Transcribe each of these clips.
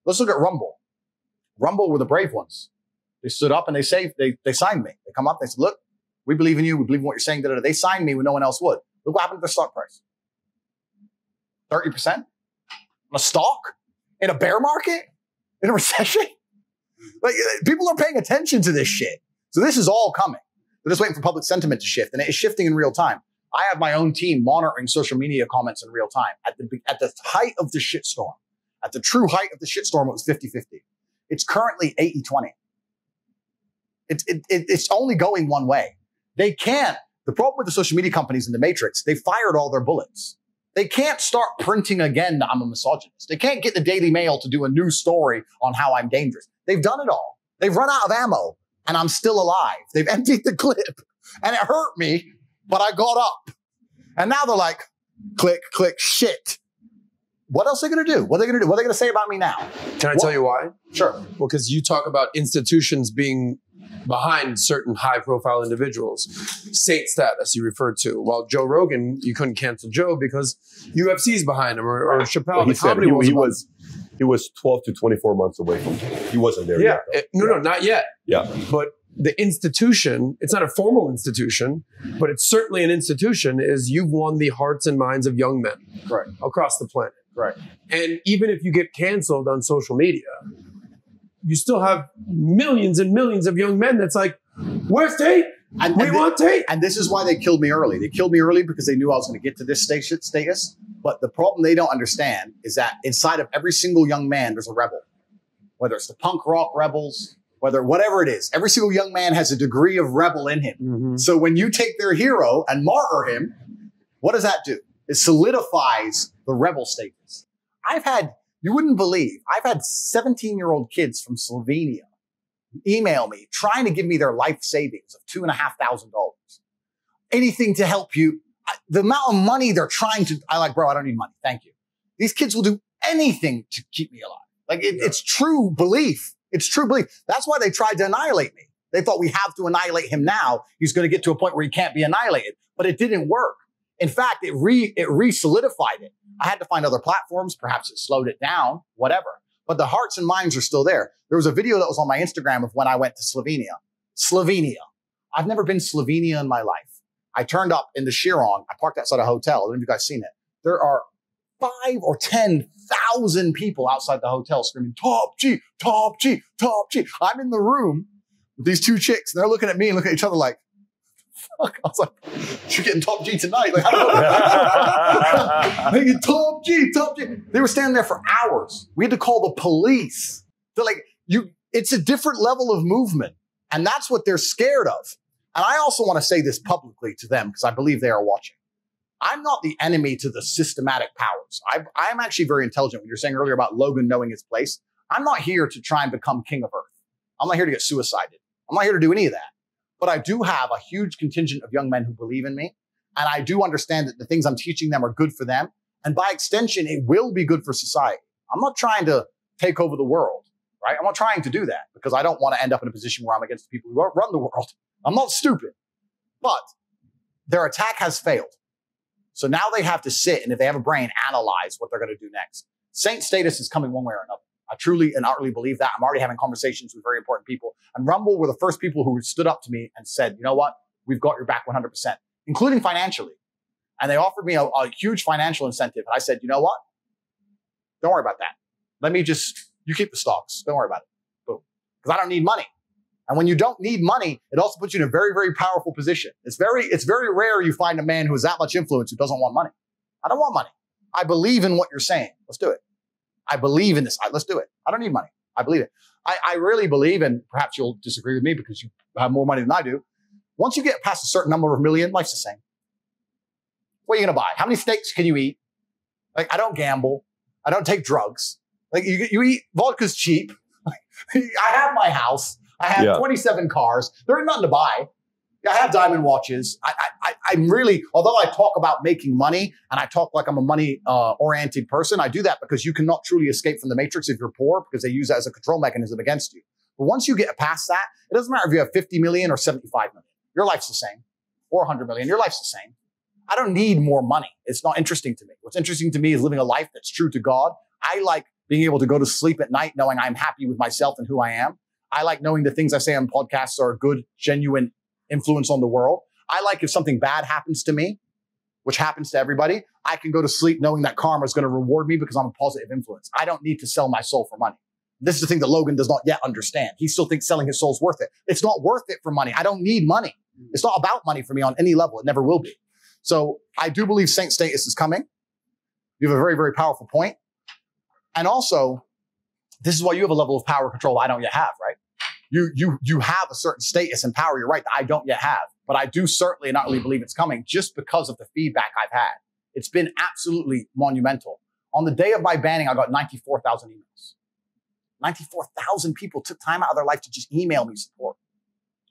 Let's look at Rumble. Rumble were the brave ones. They stood up and they signed me. They come up, they said, look, we believe in you. We believe in what you're saying. They signed me when no one else would. Look what happened to their stock price. 30% on a stock in a bear market, in a recession. Like, people are paying attention to this shit. So this is all coming. They're just waiting for public sentiment to shift, and it is shifting in real time. I have my own team monitoring social media comments in real time. At the height of the shitstorm, at the true height of the shitstorm, it was 50-50. It's currently 80-20. It's only going one way. They can't. The problem with the social media companies in the Matrix, they fired all their bullets. They can't start printing again that I'm a misogynist. They can't get the Daily Mail to do a new story on how I'm dangerous. They've done it all. They've run out of ammo, and I'm still alive. They've emptied the clip, and it hurt me, but I got up. And now they're like, click, click, shit. What else are they going to do? What are they going to do? What are they going to say about me now? Can I tell you why? Sure. Well, because you talk about institutions being behind certain high-profile individuals. Saint status you referred to. While Joe Rogan, you couldn't cancel Joe because UFC's behind him, or Chappelle. Well, he said he was 12 to 24 months away from it. He wasn't there yet. No, not yet. Yeah. But the institution, it's not a formal institution, but it's certainly an institution, is you've won the hearts and minds of young men across the planet. Right. And even if you get canceled on social media, you still have millions and millions of young men that's like, where's Tate? We want Tate. And this is why they killed me early. They killed me early because they knew I was going to get to this status. But the problem they don't understand is that inside of every single young man, there's a rebel. Whether it's the punk rock rebels, whatever it is, every single young man has a degree of rebel in him. Mm-hmm. So when you take their hero and martyr him, what does that do? It solidifies the rebel status. You wouldn't believe, I've had 17-year-old kids from Slovenia email me trying to give me their life savings of $2,500. Anything to help you. The amount of money they're trying to, bro, I don't need money. Thank you. These kids will do anything to keep me alive. Like it's true belief. It's true belief. That's why they tried to annihilate me. They thought we have to annihilate him now. He's going to get to a point where he can't be annihilated, but it didn't work. In fact, it re-solidified it. I had to find other platforms. Perhaps it slowed it down, whatever. But the hearts and minds are still there. There was a video that was on my Instagram of when I went to Slovenia. Slovenia. I've never been to Slovenia in my life. I turned up in the Chiron. I parked outside a hotel. I don't know if you guys seen it. There are 5,000 or 10,000 people outside the hotel screaming, top G, top G, top G. I'm in the room with these two chicks, and they're looking at me and looking at each other like, fuck. I was like, you're getting top G tonight. Like, I don't know. Top G, top G. They were standing there for hours. We had to call the police. They're like, it's a different level of movement. And that's what they're scared of. And I also want to say this publicly to them because I believe they are watching. I'm not the enemy to the systematic powers. I'm actually very intelligent. When you're saying earlier about Logan knowing his place, I'm not here to try and become king of earth. I'm not here to get suicided. I'm not here to do any of that. But I do have a huge contingent of young men who believe in me. And I do understand that the things I'm teaching them are good for them. And by extension, it will be good for society. I'm not trying to take over the world, right? I'm not trying to do that because I don't want to end up in a position where I'm against the people who run the world. I'm not stupid. But their attack has failed. So now they have to sit and if they have a brain, analyze what they're going to do next. Saint status is coming one way or another. I truly and utterly believe that. I'm already having conversations with very important people. And Rumble were the first people who stood up to me and said, you know what? We've got your back 100%, including financially. And they offered me a huge financial incentive. And I said, you know what? Don't worry about that. You keep the stocks. Don't worry about it. Boom. Because I don't need money. And when you don't need money, it also puts you in a very, very powerful position. It's very rare you find a man who has that much influence who doesn't want money. I don't want money. I believe in what you're saying. Let's do it. I believe in this. Let's do it. I don't need money. I believe it. I really believe, and perhaps you'll disagree with me because you have more money than I do. Once you get past a certain number of million, life's the same. What are you going to buy? How many steaks can you eat? Like, I don't gamble. I don't take drugs. Like, you eat, vodka's cheap. I have my house. I have 27 cars. There ain't nothing to buy. I have diamond watches. I'm really, although I talk about making money and I talk like I'm a money-oriented person, I do that because you cannot truly escape from the matrix if you're poor because they use that as a control mechanism against you. But once you get past that, it doesn't matter if you have 50 million or 75 million. Your life's the same. Or 100 million. Your life's the same. I don't need more money. It's not interesting to me. What's interesting to me is living a life that's true to God. I like being able to go to sleep at night knowing I'm happy with myself and who I am. I like knowing the things I say on podcasts are a good, genuine influence on the world. I like if something bad happens to me, which happens to everybody, I can go to sleep knowing that karma is going to reward me because I'm a positive influence. I don't need to sell my soul for money. This is the thing that Logan does not yet understand. He still thinks selling his soul's worth it. It's not worth it for money. I don't need money. It's not about money for me on any level. It never will be. So I do believe saint status is coming. You have a very, very powerful point. And also, this is why you have a level of power control I don't yet have, right? You have a certain status and power, you're right, that I don't yet have. But I do certainly and utterly believe it's coming just because of the feedback I've had. It's been absolutely monumental. On the day of my banning, I got 94,000 emails. 94,000 people took time out of their life to just email me support.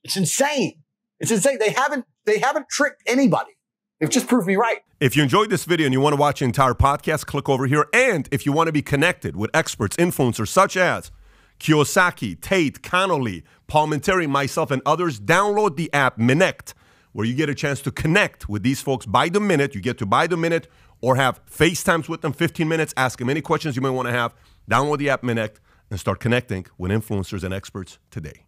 It's insane. It's insane. They haven't tricked anybody. They've just proved me right. If you enjoyed this video and you want to watch the entire podcast, click over here. And if you want to be connected with experts, influencers such as Kiyosaki, Tate, Connolly, Paul Menteri, myself, and others, download the app Minect, where you get a chance to connect with these folks by the minute. You get to buy the minute or have FaceTimes with them, 15 minutes, ask them any questions you may want to have. Download the app Minect and start connecting with influencers and experts today.